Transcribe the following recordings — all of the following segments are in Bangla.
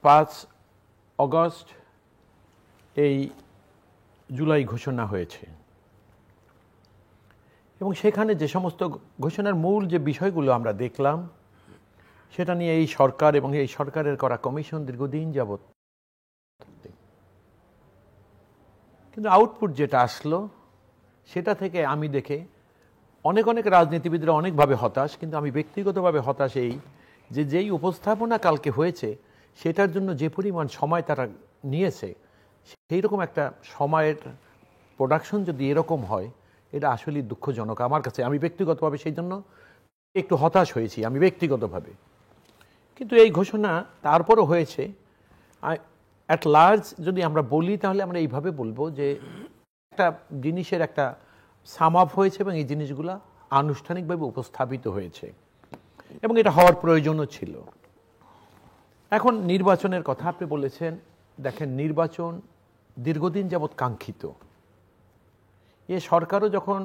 5 অগস্ট এই জুলাই ঘোষণা হয়েছে এবং সেখানে যে সমস্ত ঘোষণার মূল যে বিষয়গুলো আমরা দেখলাম সেটা নিয়ে এই সরকার এবং এই সরকারের করা কমিশন দীর্ঘদিন যাবৎ, কিন্তু আউটপুট যেটা আসলো সেটা থেকে আমি দেখে অনেক রাজনীতিবিদরা অনেকভাবে হতাশ, কিন্তু আমি ব্যক্তিগতভাবে হতাশ এই যে যেই উপস্থাপনা কালকে হয়েছে সেটার জন্য যে পরিমাণ সময় তারা নিয়েছে সেই রকম একটা সময়ের প্রোডাকশন যদি এরকম হয় এটা আসলেই দুঃখজনক আমার কাছে। আমি ব্যক্তিগতভাবে সেই জন্য একটু হতাশ হয়েছি আমি ব্যক্তিগতভাবে। কিন্তু এই ঘোষণা তারপরও হয়েছে অ্যাট লার্জ যদি আমরা বলি তাহলে আমরা এইভাবে বলবো যে একটা জিনিসের একটা সাম আপ হয়েছে এবং এই জিনিসগুলো আনুষ্ঠানিকভাবে উপস্থাপিত হয়েছে এবং এটা হওয়ার প্রয়োজনও ছিল। এখন নির্বাচনের কথা আপনি বলেছেন, দেখেন নির্বাচন দীর্ঘদিন যাবৎ কাঙ্ক্ষিত। এ সরকারও যখন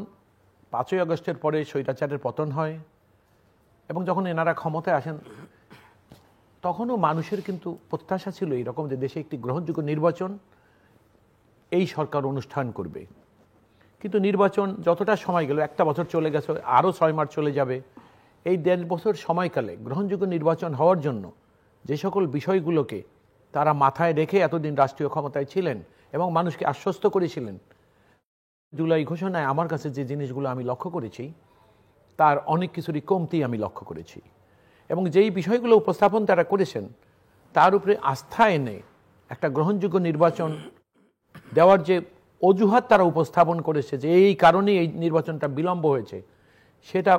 5ই আগস্টের পরে স্বৈরাচারের পতন হয় এবং যখন এনারা ক্ষমতায় আসেন তখনও মানুষের কিন্তু প্রত্যাশা ছিল এইরকম যে দেশে একটি গ্রহণযোগ্য নির্বাচন এই সরকার অনুষ্ঠান করবে। কিন্তু নির্বাচন যতটা সময় গেল, একটা বছর চলে গেছে, আরও 6 মাস চলে যাবে, এই 1.5 বছর সময়কালে গ্রহণযোগ্য নির্বাচন হওয়ার জন্য যে সকল বিষয়গুলোকে তারা মাথায় রেখে এতদিন রাষ্ট্রীয় ক্ষমতায় ছিলেন এবং মানুষকে আশ্বস্ত করেছিলেন, জুলাই ঘোষণায় আমার কাছে যে জিনিসগুলো আমি লক্ষ্য করেছি তার অনেক কিছুরই কমতি আমি লক্ষ্য করেছি এবং যেই বিষয়গুলো উপস্থাপন তারা করেছেন তার উপরে আস্থা এনে একটা গ্রহণযোগ্য নির্বাচন দেওয়ার যে অজুহাত তারা উপস্থাপন করেছে যে এই কারণেই এই নির্বাচনটা বিলম্ব হয়েছে, সেটা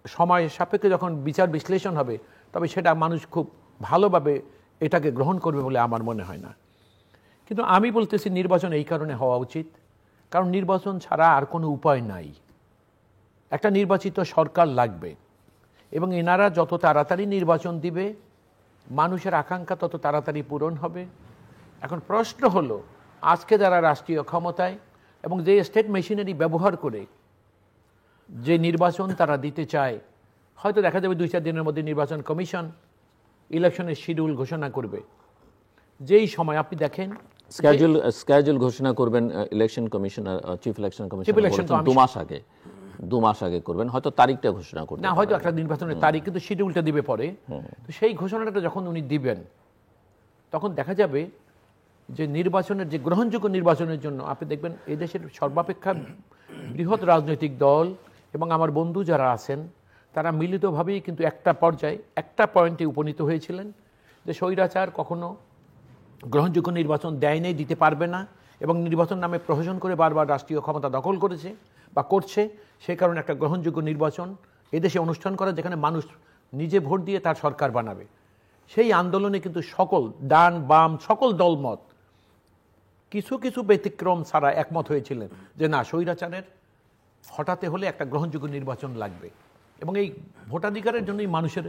সময় সাপেক্ষে যখন বিচার বিশ্লেষণ হবে তবে সেটা মানুষ খুব ভালোভাবে এটাকে গ্রহণ করবে বলে আমার মনে হয় না। কিন্তু আমি বলতেছি নির্বাচন এই কারণে হওয়া উচিত কারণ নির্বাচন ছাড়া আর কোনো উপায় নাই। একটা নির্বাচিত সরকার লাগবে এবং এনারা যত তাড়াতাড়ি নির্বাচন দিবে মানুষের আকাঙ্ক্ষা তত তাড়াতাড়ি পূরণ হবে। এখন প্রশ্ন হলো আজকে যারা রাষ্ট্রীয় ক্ষমতায় এবং যে স্টেট মেশিনারি ব্যবহার করে যে নির্বাচন তারা দিতে চায়, হয়তো দেখা যাবে 2-4 দিনের মধ্যে নির্বাচন কমিশন ইলেকশনের শিডিউল ঘোষণা করবে। যেই সময় আপনি দেখেন স্কেজুল ঘোষণা করবেন election commissioner, chief election commissioner 2 মাস আগে করবেন, হয়তো তারিখটা ঘোষণা করবেন না, হয়তো একটা নির্বাচনের তারিখ, কিন্তু শিডিউলটা দিবে পরে। তো সেই ঘোষণাটা যখন উনি দিবেন তখন দেখা যাবে যে নির্বাচনের যে গ্রহণযোগ্য নির্বাচনের জন্য আপনি দেখবেন এই দেশের সর্বাপেক্ষা বৃহৎ রাজনৈতিক দল এবং আমার বন্ধু যারা আছেন তারা মিলিতভাবেই কিন্তু একটা পর্যায়ে একটা পয়েন্টে উপনীত হয়েছিলেন যে স্বৈরাচার কখনো গ্রহণযোগ্য নির্বাচন দেয় নেই, দিতে পারবে না এবং নির্বাচন নামে প্রহসন করে বারবার রাষ্ট্রীয় ক্ষমতা দখল করেছে বা করছে। সেই কারণে একটা গ্রহণযোগ্য নির্বাচন এদেশে অনুষ্ঠান করা যেখানে মানুষ নিজে ভোট দিয়ে তার সরকার বানাবে, সেই আন্দোলনে কিন্তু সকল ডান বাম সকল দলমত কিছু কিছু ব্যতিক্রম ছাড়া একমত হয়েছিলেন যে না, স্বৈরাচারের হঠাতে হলে একটা গ্রহণযোগ্য নির্বাচন লাগবে এবং এই ভোটাধিকারের জন্যই মানুষের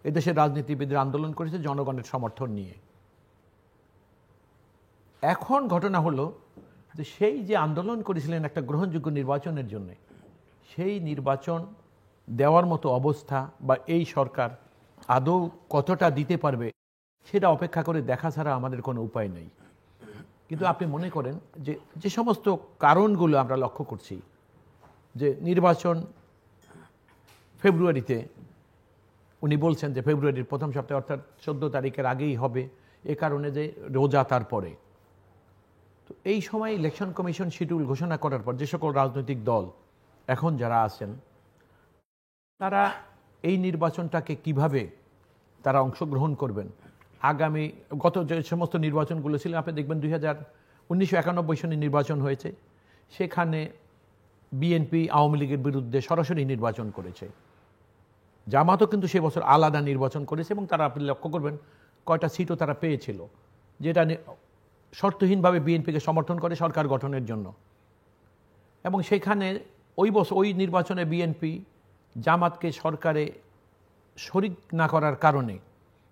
এদেশের রাজনীতিবিদরা আন্দোলন করেছে জনগণের সমর্থন নিয়ে। এখন ঘটনা হলো যে সেই যে আন্দোলন করেছিলেন একটা গ্রহণযোগ্য নির্বাচনের জন্য, সেই নির্বাচন দেওয়ার মতো অবস্থা বা এই সরকার আদৌ কতটা দিতে পারবে সেটা অপেক্ষা করে দেখা ছাড়া আমাদের কোনো উপায় নেই। কিন্তু আপনি মনে করেন যে যে সমস্ত কারণগুলো আমরা লক্ষ্য করছি যে নির্বাচন ফেব্রুয়ারিতে, উনি বলছেন যে ফেব্রুয়ারির প্রথম সপ্তাহে অর্থাৎ 14 তারিখের আগেই হবে, এ কারণে যে রোজা তারপরে। তো এই সময় ইলেকশন কমিশন শিডিউল ঘোষণা করার পর যে সকল রাজনৈতিক দল এখন যারা আছেন তারা এই নির্বাচনটাকে কিভাবে তারা অংশগ্রহণ করবেন, আগামী গত যে সমস্ত নির্বাচনগুলো ছিল আপনি দেখবেন 1991 সনে নির্বাচন হয়েছে, সেখানে বিএনপি আওয়ামী লীগের বিরুদ্ধে সরাসরি নির্বাচন করেছে, জামাতও কিন্তু সে বছর আলাদা নির্বাচন করেছে এবং তারা আপনি লক্ষ্য করবেন কয়টা সিটও তারা পেয়েছিল যেটা শর্তহীনভাবে বিএনপিকে সমর্থন করে সরকার গঠনের জন্য। এবং সেখানে ওই নির্বাচনে বিএনপি জামাতকে সরকারে শরিক না করার কারণে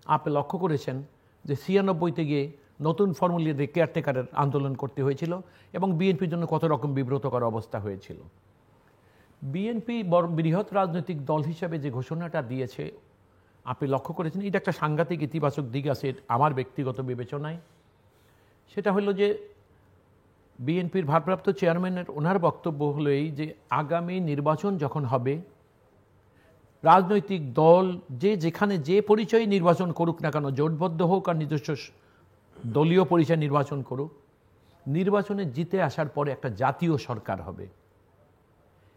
আপনি লক্ষ্য করেছেন যে 96-তে গিয়ে নতুন ফর্মুলা দিয়ে কেয়ারটেকারের আন্দোলন করতে হয়েছিল এবং বিএনপির জন্য কত রকম বিব্রতকর অবস্থা হয়েছিল। বিএনপি বৃহৎ রাজনৈতিক দল হিসাবে যে ঘোষণাটা দিয়েছে আপনি লক্ষ্য করেছেন এটা একটা সাংঘাতিক ইতিবাচক দিক আছে আমার ব্যক্তিগত বিবেচনায়। সেটা হলো যে বিএনপির ভারপ্রাপ্ত চেয়ারম্যানের ওনার বক্তব্য হলো এই যে আগামী নির্বাচন যখন হবে, রাজনৈতিক দল যে যেখানে যে পরিচয় নির্বাচন করুক না কেন, জোটবদ্ধ হোক আর নিজস্ব দলীয় পরিচয় নির্বাচন করুক, নির্বাচনে জিতে আসার পরে একটা জাতীয় সরকার হবে।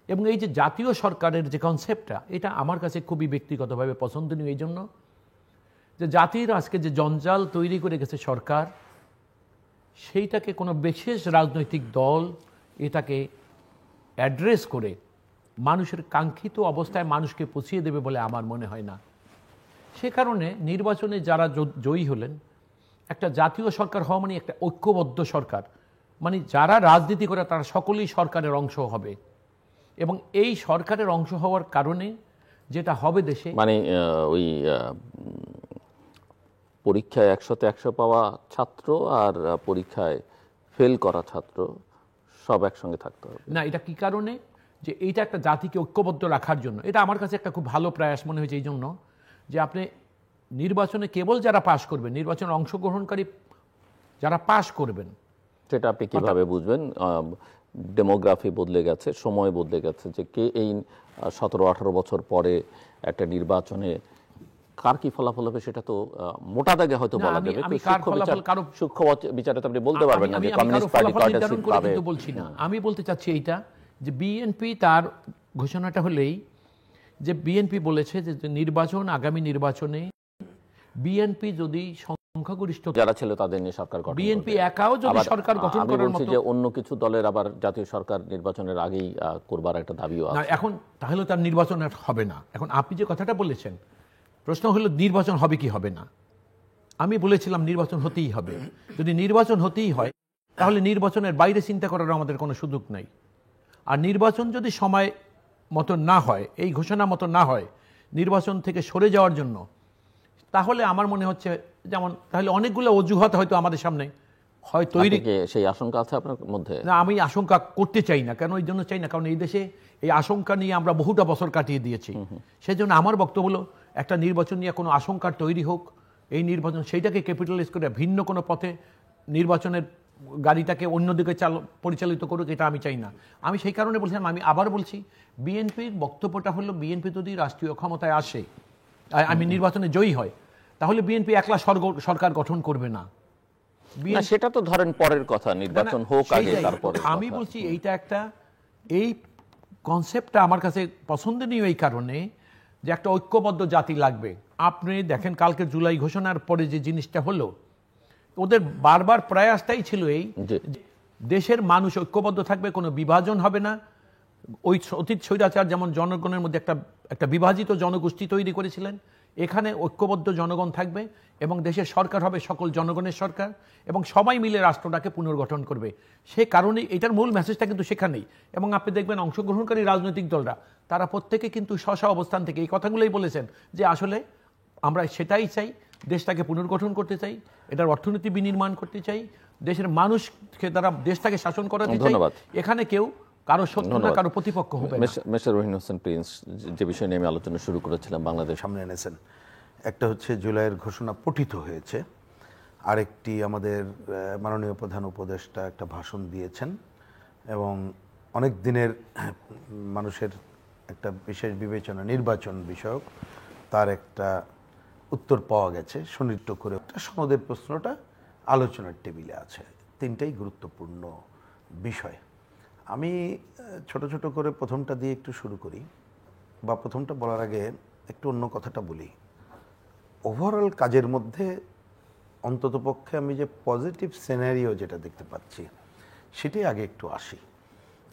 এবং এই যে জাতীয় সরকারের যে কনসেপ্টটা, এটা আমার কাছে খুবই ব্যক্তিগতভাবে পছন্দনীয় এই জন্য যে জাতির আজকে যে জঞ্জাল তৈরি করে গেছে সরকার, সেইটাকে কোনো বিশেষ রাজনৈতিক দল এটাকে অ্যাড্রেস করে মানুষের কাঙ্ক্ষিত অবস্থায় মানুষকে পৌঁছিয়ে দেবে বলে আমার মনে হয় না। সে কারণে নির্বাচনে যারা জয়ী হলেন, একটা জাতীয় সরকার হওয়া মানে একটা ঐক্যবদ্ধ সরকার, মানে যারা রাজনীতি করে তারা সকলেই সরকারের অংশ হবে। এবং এই সরকারের অংশ হওয়ার কারণে যেটা হবে দেশে, মানে ওই পরীক্ষায় 100-তে 100 পাওয়া ছাত্র আর পরীক্ষায় ফেল করা ছাত্র সব একসঙ্গে থাকতে হবে না। এটা কি কারণে? যে এইটা একটা জাতিকে ঐক্যবদ্ধ রাখার জন্য। এটা আমার কাছে একটা খুব ভালো প্রয়াস মনে হয়েছে এই জন্য যে আপনি নির্বাচনে কেবল যারা পাশ করবেন, নির্বাচনে অংশগ্রহণকারী যারা পাশ করবেন, সেটা আপনি কিভাবে বুঝবেন? ডেমোগ্রাফি বদলে গেছে, সময় বদলে গেছে, যে কে এই 17-18 বছর পরে একটা নির্বাচনে কার কি ফলাফল হবে সেটা তো মোটা দাগে হয়তো বলা যাবে। সূক্ষ্ম বিচারে তো আপনি বলতে পারবেন না যে কমিউনিস্ট পার্টি পার্টনারশিপ পাবে। বলছি না, আমি বলতে চাচ্ছি এইটা যে বিএনপি তার ঘোষণাটা হলেই যে বিএনপি বলেছে যে নির্বাচন, আগামী নির্বাচনে বিএনপি যদি সংখ্যাগরিষ্ঠ যারা ছিল তাদের নিয়ে সরকার গঠন, বিএনপি একাও যদি সরকার গঠন করার মতো, যে অন্য কিছু দলের আবার জাতীয় সরকার নির্বাচনের আগেই করবার একটা দাবিও আছে। এখন তাহলে তার নির্বাচন হবে না। এখন আপনি যে কথাটা বলেছেন, প্রশ্ন হলো নির্বাচন হবে কি হবে না। আমি বলেছিলাম নির্বাচন হতেই হবে। যদি নির্বাচন হতেই হয় তাহলে নির্বাচনের বাইরে চিন্তা করার আমাদের কোনো সুযোগ নাই। আর নির্বাচন যদি সময় মতো না হয়, এই ঘোষণা মতো না হয়, নির্বাচন থেকে সরে যাওয়ার জন্য, তাহলে আমার মনে হচ্ছে যেমন তাহলে অনেকগুলো অজুহাত হয়তো আমাদের সামনে হয় তৈরি। সেই আশঙ্কা আছে আপনার মধ্যে? না, আমি আশঙ্কা করতে চাই না। কেন এই জন্য চাই না? কারণ এই দেশে এই আশঙ্কা নিয়ে আমরা বহুটা বছর কাটিয়ে দিয়েছি। সেই জন্য আমার বক্তব্য হলো একটা নির্বাচন নিয়ে কোনো আশঙ্কার তৈরি হোক, এই নির্বাচন সেইটাকে ক্যাপিটালাইজ করে ভিন্ন কোনো পথে নির্বাচনের গাড়িটাকে অন্যদিকে পরিচালিত করুক, এটা আমি চাই না। আমি সেই কারণে বলছিলাম, আমি আবার বলছি, বিএনপির বক্তব্যটা হলো বিএনপি যদি রাষ্ট্রীয় ক্ষমতায় আসে, আমি নির্বাচনে জয়ী হয়, তাহলে বিএনপি একলা সরকার গঠন করবে না। সেটা তো ধরেন পরের কথা, নির্বাচন হোক আগে তারপরে। আমি বলছি এইটা একটা, এই কনসেপ্টটা আমার কাছে পছন্দনীয় এই কারণে যে একটা ঐক্যবদ্ধ জাতি লাগবে। আপনি দেখেন কালকে জুলাই ঘোষণার পরে যে জিনিসটা হলো, ওদের বারবার প্রয়াসটাই ছিল এই দেশের মানুষ ঐক্যবদ্ধ থাকবে, কোনো বিভাজন হবে না। ওই অতীত স্বৈরাচার যেমন জনগণের মধ্যে একটা বিভাজিত জনগোষ্ঠী তৈরি করেছিলেন, এখানে ঐক্যবদ্ধ জনগণ থাকবে এবং দেশের সরকার হবে সকল জনগণের সরকার এবং সবাই মিলে রাষ্ট্রটাকে পুনর্গঠন করবে। সে কারণে এটার মূল মেসেজটা কিন্তু সেখানেই। এবং আপনি দেখবেন অংশগ্রহণকারী রাজনৈতিক দলরা তারা প্রত্যেকে কিন্তু স্ব অবস্থান থেকে এই কথাগুলোই বলেছেন যে আসলে আমরা সেটাই চাই, দেশটাকে পুনর্গঠন করতে চাই, এটার অর্থনীতি বিনির্মাণ করতে চাই, দেশের মানুষকে দ্বারা দেশটাকে শাসন করাতে চাই। এখানে কেউ কারো শত্রু না, কারো প্রতিপক্ষ হবে না। মিস্টার রহিন হোসেন প্রিন্স, যে বিষয় নিয়ে আমি আলোচনা শুরু করেছিলাম, বাংলাদেশ সামনে এনেছেন। একটা হচ্ছে জুলাইয়ের ঘোষণা পঠিত হয়েছে, আরেকটি আমাদের মাননীয় প্রধান উপদেষ্টা একটা ভাষণ দিয়েছেন এবং অনেক দিনের মানুষের একটা বিশেষ বিবেচনা নির্বাচন বিষয়ক তার একটা উত্তর পাওয়া গেছে সুনির্দিষ্ট করে। সনদের প্রশ্নটা আলোচনার টেবিলে আছে। তিনটাই গুরুত্বপূর্ণ বিষয়। আমি ছোট ছোট করে প্রথমটা দিয়ে একটু শুরু করি, বা প্রথমটা বলার আগে একটু অন্য কথাটা বলি। ওভারঅল কাজের মধ্যে অন্ততপক্ষে আমি যে পজিটিভ সিনারিও যেটা দেখতে পাচ্ছি সেটাই আগে একটু আসি,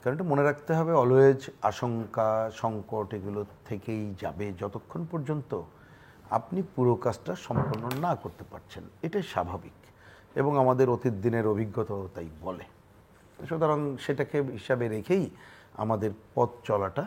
কারণ এটা মনে রাখতে হবে অলওয়েজ আশঙ্কা সংকট এগুলো থেকেই যাবে যতক্ষণ পর্যন্ত আপনি পুরো কাজটা সম্পন্ন না করতে পারছেন। এটাই স্বাভাবিক এবং আমাদের অতীত দিনের অভিজ্ঞতাও তাই বলে। সুতরাং সেটাকে হিসাবে রেখেই আমাদের পথ চলাটা